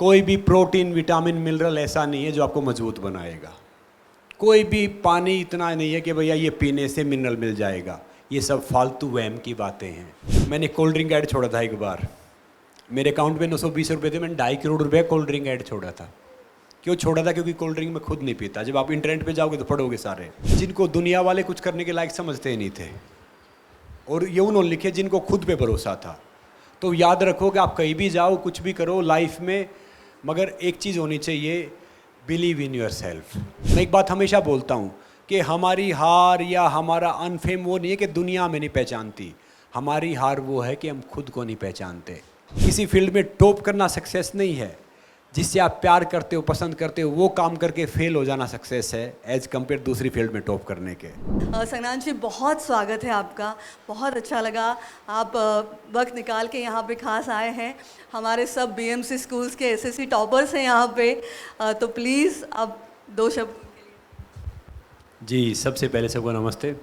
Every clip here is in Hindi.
कोई भी प्रोटीन विटामिन मिनरल ऐसा नहीं है जो आपको मजबूत बनाएगा। कोई भी पानी इतना नहीं है कि भैया ये पीने से मिनरल मिल जाएगा। ये सब फालतू वहम की बातें हैं। मैंने कोल्ड ड्रिंक ऐड छोड़ा था एक बार, मेरे अकाउंट में 920 रुपये थे, मैंने 2.5 करोड़ रुपये कोल्ड ड्रिंक ऐड छोड़ा था। क्यों छोड़ा था? क्योंकि कोल्ड ड्रिंक मैं खुद नहीं पीता। जब आप इंटरनेट पे जाओगे तो पढ़ोगे सारे जिनको दुनिया वाले कुछ करने के लायक समझते ही नहीं थे, और ये उन्होंने लिखे जिनको खुद पे भरोसा था। तो याद रखो कि आप कहीं भी जाओ, कुछ भी करो लाइफ में, मगर एक चीज़ होनी चाहिए, बिलीव इन योर सेल्फ। मैं एक बात हमेशा बोलता हूँ कि हमारी हार या हमारा अनफेम वो नहीं है कि दुनिया में नहीं पहचानती, हमारी हार वो है कि हम खुद को नहीं पहचानते। किसी फील्ड में टॉप करना सक्सेस नहीं है, जिससे आप प्यार करते हो, पसंद करते हो, वो काम करके फेल हो जाना सक्सेस है, एज कम्पेयर दूसरी फील्ड में टॉप करने के। संग्राम जी, बहुत स्वागत है आपका। बहुत अच्छा लगा आप वक्त निकाल के यहाँ पे खास आए हैं। हमारे सब बीएमसी स्कूल्स के एसएससी टॉपर्स हैं यहाँ पे, तो प्लीज़ आप 2 शब्द। जी, सबसे पहले सबको नमस्ते।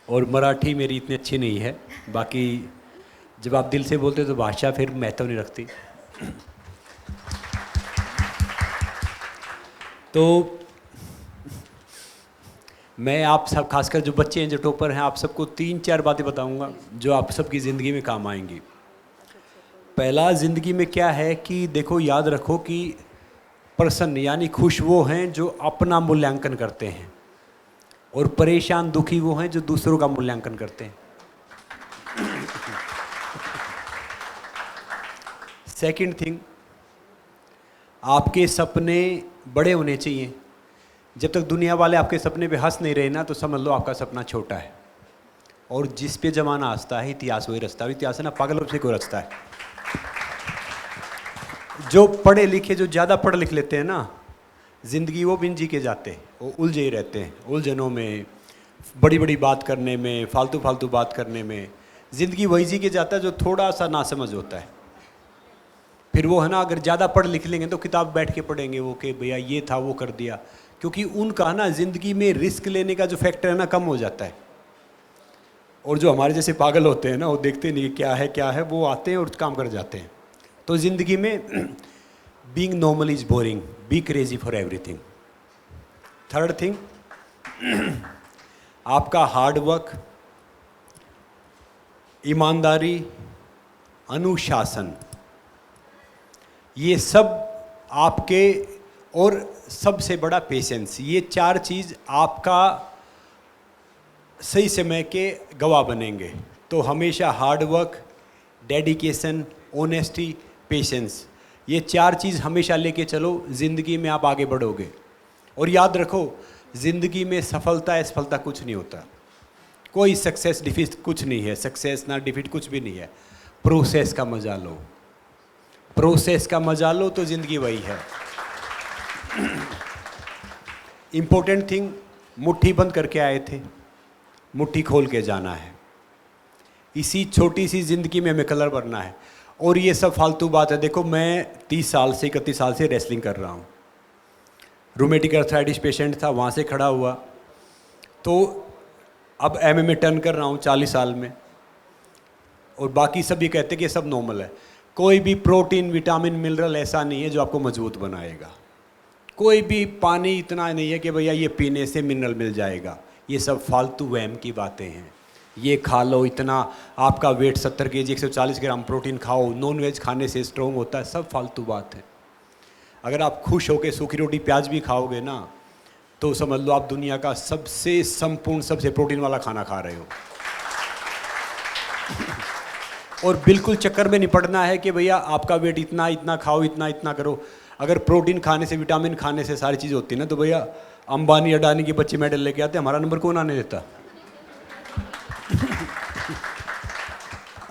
और मराठी मेरी इतनी अच्छी नहीं है, बाकी जब आप दिल से बोलते तो भाषा फिर महत्व नहीं रखती। तो मैं आप सब, खासकर जो बच्चे हैं, जो टॉपर हैं, आप सबको 3-4 बातें बताऊंगा जो आप सबकी ज़िंदगी में काम आएंगी। पहला, ज़िंदगी में क्या है कि देखो, याद रखो कि प्रसन्न यानी खुश वो हैं जो अपना मूल्यांकन करते हैं, और परेशान दुखी वो हैं जो दूसरों का मूल्यांकन करते हैं। सेकंड थिंग, आपके सपने बड़े होने चाहिए। जब तक दुनिया वाले आपके सपने पे हंस नहीं रहे ना, तो समझ लो आपका सपना छोटा है। और जिस पे जमाना हंसता है, इतिहास वही रचता है। इतिहास है ना, पागलों से कोई रचता है। जो पढ़े लिखे, जो ज़्यादा पढ़ लिख लेते हैं ना, ज़िंदगी वो बिन जी के जाते हैं, वो उलझे ही रहते हैं, उलझनों में, बड़ी बड़ी बात करने में, फालतू फालतू बात करने में। ज़िंदगी वही जी के जाता है जो थोड़ा सा नासमझ होता है। फिर वो है ना, अगर ज़्यादा पढ़ लिख लेंगे तो किताब बैठ के पढ़ेंगे वो कि भैया ये था, वो कर दिया, क्योंकि उनका ना ज़िंदगी में रिस्क लेने का जो फैक्टर है ना, कम हो जाता है। और जो हमारे जैसे पागल होते हैं ना, वो देखते नहीं क्या है, वो आते हैं और काम कर जाते हैं। तो ज़िंदगी में being normal is boring, be crazy for everything. Third thing, आपका हार्ड वर्क, ईमानदारी, अनुशासन, ये सब आपके, और सबसे बड़ा पेशेंस, ये 4 चीज़ आपका सही समय के गवाह बनेंगे। तो हमेशा hard work, dedication, honesty, patience, ये 4 चीज़ हमेशा लेके चलो, ज़िंदगी में आप आगे बढ़ोगे। और याद रखो, ज़िंदगी में सफलता असफलता कुछ नहीं होता, कोई सक्सेस डिफीट कुछ नहीं है, सक्सेस ना डिफीट कुछ भी नहीं है। प्रोसेस का मजा लो, प्रोसेस का मजा लो, तो ज़िंदगी वही है। इम्पोर्टेंट थिंग, मुट्ठी बंद करके आए थे, मुट्ठी खोल के जाना है। इसी छोटी सी ज़िंदगी में हमें कलर भरना है। और ये सब फालतू बात है। देखो, मैं 31 साल से रेसलिंग कर रहा हूँ। रूमेटिक अर्थराइटिस पेशेंट था, वहाँ से खड़ा हुआ, तो अब एमएमए टर्न कर रहा हूँ 40 साल में। और बाकी सब ये कहते हैं कि ये सब नॉर्मल है। कोई भी प्रोटीन विटामिन मिनरल ऐसा नहीं है जो आपको मजबूत बनाएगा। कोई भी पानी इतना नहीं है कि भैया ये पीने से मिनरल मिल जाएगा। ये सब फालतू वहम की बातें हैं। ये खा लो, इतना आपका वेट 70 kg, 140 ग्राम प्रोटीन खाओ, नॉन वेज खाने से स्ट्रॉन्ग होता है, सब फालतू बात है। अगर आप खुश होकर सूखी रोटी प्याज भी खाओगे ना, तो समझ लो आप दुनिया का सबसे संपूर्ण, सबसे प्रोटीन वाला खाना खा रहे हो। और बिल्कुल चक्कर में नहीं पड़ना है कि भैया आपका वेट इतना इतना खाओ, इतना इतना करो। अगर प्रोटीन खाने से, विटामिन खाने से सारी चीज़ होती है ना, तो भैया अंबानी अडानी के बच्चे मेडल लेके आते, हमारा नंबर कौन आने देता?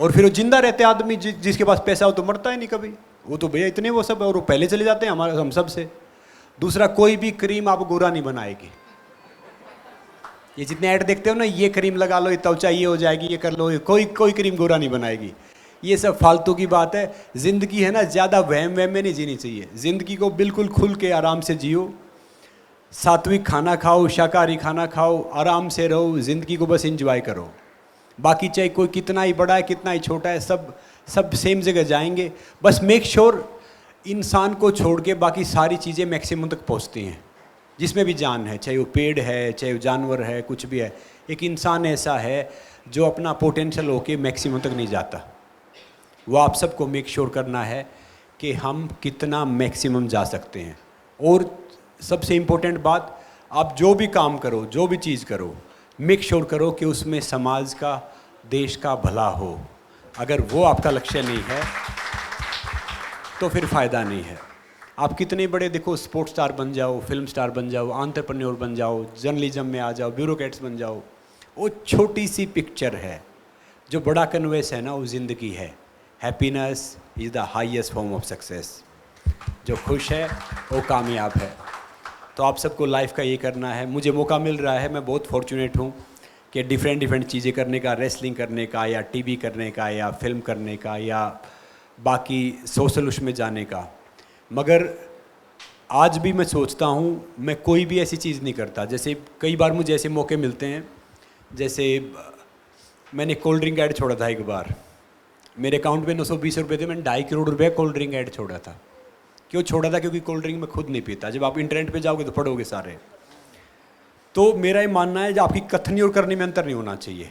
और फिर वो जिंदा रहते आदमी, जिसके पास पैसा हो तो मरता ही नहीं कभी। वो तो भैया इतने वो सब, और वो पहले चले जाते हैं हम सब से। दूसरा, कोई भी क्रीम आप गोरा नहीं बनाएगी। ये जितने ऐड देखते हो ना, ये क्रीम लगा लो, ये त्वचा ये हो जाएगी, ये कर लो, कोई क्रीम गोरा नहीं बनाएगी। ये सब फालतू की बात है। ज़िंदगी है ना, ज़्यादा वहम में नहीं जीनी चाहिए। ज़िंदगी को बिल्कुल खुल के आराम से जियो। सात्विक खाना खाओ, शाकाहारी खाना खाओ, आराम से रहो, ज़िंदगी को बस एंजॉय करो। बाकी चाहे कोई कितना ही बड़ा है, कितना ही छोटा है, सब सेम जगह जाएंगे। बस मेक श्योर इंसान को छोड़ के बाकी सारी चीज़ें मैक्सिमम तक पहुंचती हैं, जिसमें भी जान है, चाहे वो पेड़ है, चाहे वो जानवर है, कुछ भी है। एक इंसान ऐसा है जो अपना पोटेंशियल होके मैक्सिमम तक नहीं जाता। वो आप सबको मेक श्योर करना है कि हम कितना मैक्सिमम जा सकते हैं। और सबसे इम्पोर्टेंट बात, आप जो भी काम करो, जो भी चीज़ करो, मेक श्योर करो कि उसमें समाज का, देश का भला हो। अगर वो आपका लक्ष्य नहीं है तो फिर फ़ायदा नहीं है। आप कितने बड़े देखो स्पोर्ट्स स्टार बन जाओ, फिल्म स्टार बन जाओ, एंटरप्रेन्योर बन जाओ, जर्नलिज्म में आ जाओ, ब्यूरोक्रेट्स बन जाओ, वो छोटी सी पिक्चर है। जो बड़ा कन्वेस है ना, वो ज़िंदगी है। Happiness is the highest form of success. जो खुश है वो कामयाब है। तो आप सबको लाइफ का ये करना है। मुझे मौका मिल रहा है, मैं बहुत फॉर्चुनेट हूँ कि डिफरेंट चीज़ें करने का, रेसलिंग करने का, या टीवी करने का, या फिल्म करने का, या बाकी सोशल उसमें जाने का। मगर आज भी मैं सोचता हूँ मैं कोई भी ऐसी चीज़ नहीं करता। जैसे कई बार मुझे ऐसे मौके मिलते हैं, जैसे मैंने कोल्ड ड्रिंक ऐड छोड़ा था एक बार, मेरे अकाउंट में 920 रुपये थे, मैंने 2.5 करोड़ रुपये कोल्ड ड्रिंक ऐड छोड़ा था। क्यों छोड़ा था? क्योंकि कोल्ड ड्रिंक मैं खुद नहीं पीता। जब आप इंटरनेट पे जाओगे तो पढ़ोगे सारे। तो मेरा ये मानना है, जो आपकी कथनी और करने में अंतर नहीं होना चाहिए।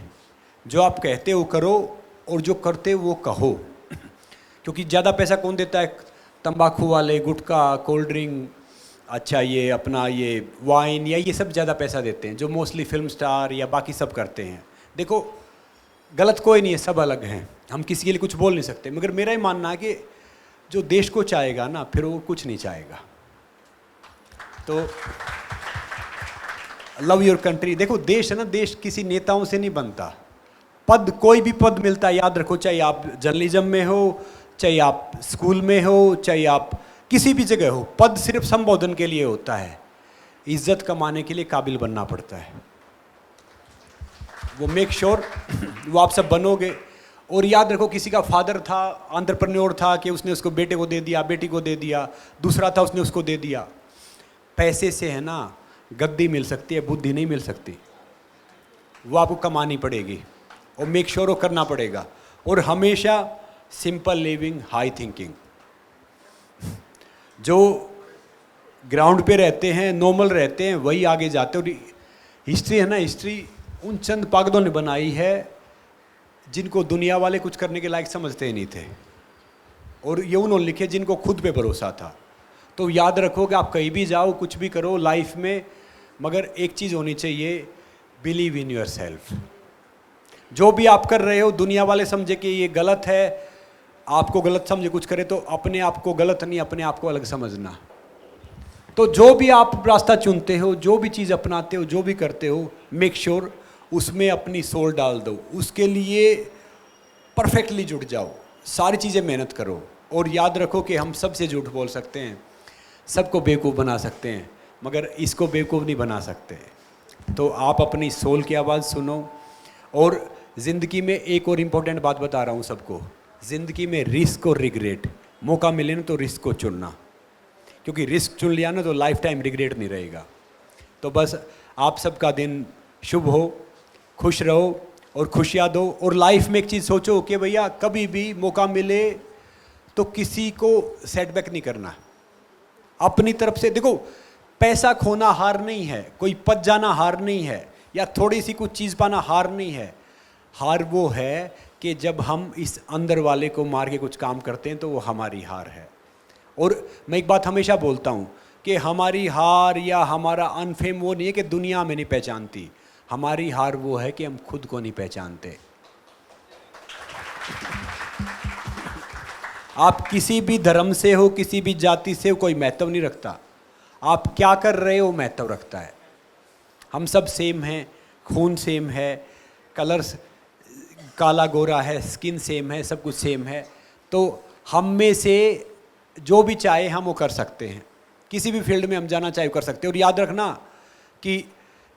जो आप कहते हो करो, और जो करते हो वो कहो। क्योंकि ज़्यादा पैसा कौन देता है? तंबाकू वाले, गुटखा, कोल्ड ड्रिंक, अच्छा ये अपना ये वाइन, या ये सब ज़्यादा पैसा देते हैं, जो मोस्टली फिल्म स्टार या बाकी सब करते हैं। देखो, गलत कोई नहीं है, सब अलग हैं, हम किसी के लिए कुछ बोल नहीं सकते। मगर मेरा ये मानना है कि जो देश को चाहेगा ना, फिर वो कुछ नहीं चाहेगा। तो लव योर कंट्री। देखो, देश है ना, देश किसी नेताओं से नहीं बनता। पद, कोई भी पद मिलता है, याद रखो, चाहे आप जर्नलिज्म में हो, चाहे आप स्कूल में हो, चाहे आप किसी भी जगह हो, पद सिर्फ संबोधन के लिए होता है। इज्जत कमाने के लिए काबिल बनना पड़ता है। वो मेक श्योर वो आप सब बनोगे। और याद रखो, किसी का फादर था, एंटरप्रेन्योर था, कि उसने उसको बेटे को दे दिया, बेटी को दे दिया, दूसरा था उसने उसको दे दिया। पैसे से है ना गद्दी मिल सकती है, बुद्धि नहीं मिल सकती। वो आपको कमानी पड़ेगी और मेक श्योर वो करना पड़ेगा। और हमेशा सिंपल लिविंग, हाई थिंकिंग। जो ग्राउंड पे रहते हैं, नॉर्मल रहते हैं, वही आगे जाते हैं। और हिस्ट्री है ना, हिस्ट्री उन चंद पागलों ने बनाई है जिनको दुनिया वाले कुछ करने के लायक समझते ही नहीं थे। और ये उन्होंने लिखे जिनको खुद पे भरोसा था। तो याद रखो कि आप कहीं भी जाओ, कुछ भी करो लाइफ में, मगर एक चीज़ होनी चाहिए, बिलीव इन योर सेल्फ। जो भी आप कर रहे हो, दुनिया वाले समझे कि ये गलत है, आपको गलत समझे कुछ करे, तो अपने आप को गलत नहीं, अपने आप को अलग समझना। तो जो भी आप रास्ता चुनते हो, जो भी चीज़ अपनाते हो, जो भी करते हो, मेक श्योर उसमें अपनी सोल डाल दो। उसके लिए परफेक्टली जुट जाओ, सारी चीज़ें मेहनत करो। और याद रखो कि हम सबसे झूठ बोल सकते हैं, सबको बेवकूफ़ बना सकते हैं, मगर इसको बेवकूफ़ नहीं बना सकते। तो आप अपनी सोल की आवाज़ सुनो। और ज़िंदगी में एक और इम्पोर्टेंट बात बता रहा हूँ सबको, ज़िंदगी में रिस्क और रिग्रेट, मौका मिले ना तो रिस्क को चुनना। क्योंकि रिस्क चुन लिया ना तो लाइफ टाइम रिग्रेट नहीं रहेगा। तो बस आप सबका दिन शुभ हो, खुश रहो और खुशियाँ दो। और लाइफ में एक चीज़ सोचो कि भैया कभी भी मौका मिले तो किसी को सेटबैक नहीं करना। अपनी तरफ से देखो, पैसा खोना हार नहीं है, कोई पद जाना हार नहीं है, या थोड़ी सी कुछ चीज़ पाना हार नहीं है। हार वो है कि जब हम इस अंदर वाले को मार के कुछ काम करते हैं, तो वो हमारी हार है। और मैं एक बात हमेशा बोलता हूँ कि हमारी हार या हमारा अनफेम वो नहीं है कि दुनिया में नहीं पहचानती, हमारी हार वो है कि हम खुद को नहीं पहचानते। आप किसी भी धर्म से हो, किसी भी जाति से हो, कोई महत्व नहीं रखता। आप क्या कर रहे हो महत्व रखता है। हम सब सेम हैं, खून सेम है, कलर्स काला गोरा है, स्किन सेम है, सब कुछ सेम है। तो हम में से जो भी चाहे हम वो कर सकते हैं। किसी भी फील्ड में हम जाना चाहे कर सकते हैं। और याद रखना कि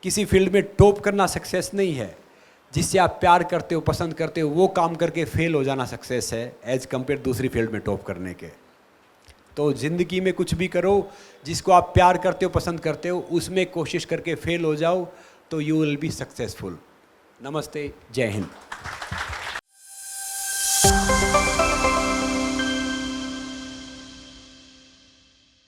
किसी फील्ड में टॉप करना सक्सेस नहीं है। जिससे आप प्यार करते हो, पसंद करते हो, वो काम करके फेल हो जाना सक्सेस है, एज कम्पेयर दूसरी फील्ड में टॉप करने के। तो ज़िंदगी में कुछ भी करो, जिसको आप प्यार करते हो, पसंद करते हो, उसमें कोशिश करके फेल हो जाओ तो यू विल बी सक्सेसफुल। नमस्ते, जय हिंद।